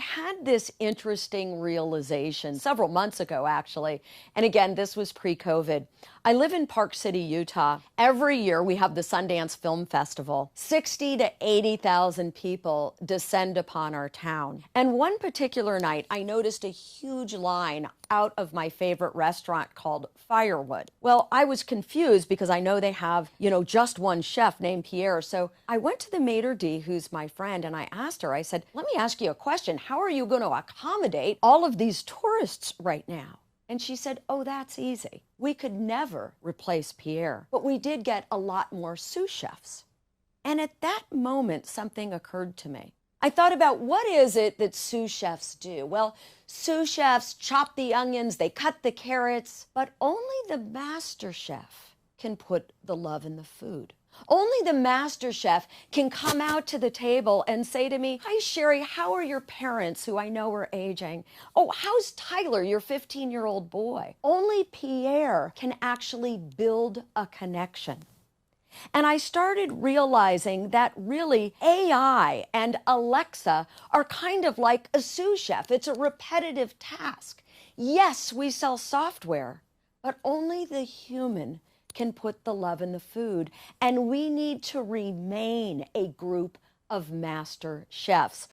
had this interesting realization several months ago, actually. And again, this was pre-COVID. I live in Park City, Utah. Every year we have the Sundance Film Festival. 60 to 80,000 people descend upon our town. And one particular night, I noticed a huge line out of my favorite restaurant called Firewood. Well, I was confused because I know they have, just one chef named Pierre. So I went to the maitre d', who's my friend, and I asked her, I said, let me ask you a question. How are you going to accommodate all of these tourists right now? And she said, oh, that's easy. We could never replace Pierre, but we did get a lot more sous chefs. And at that moment, something occurred to me. I thought about what is it that sous chefs do? Well, sous chefs chop the onions, they cut the carrots, but only the master chef can put the love in the food. Only the master chef can come out to the table and say to me, hi, Shari, how are your parents who I know are aging? Oh, how's Tyler, your 15-year-old boy? Only Pierre can actually build a connection. And I started realizing that really AI and Alexa are kind of like a sous chef. It's a repetitive task. Yes, we sell software, but only the human can put the love in the food. And we need to remain a group of master chefs.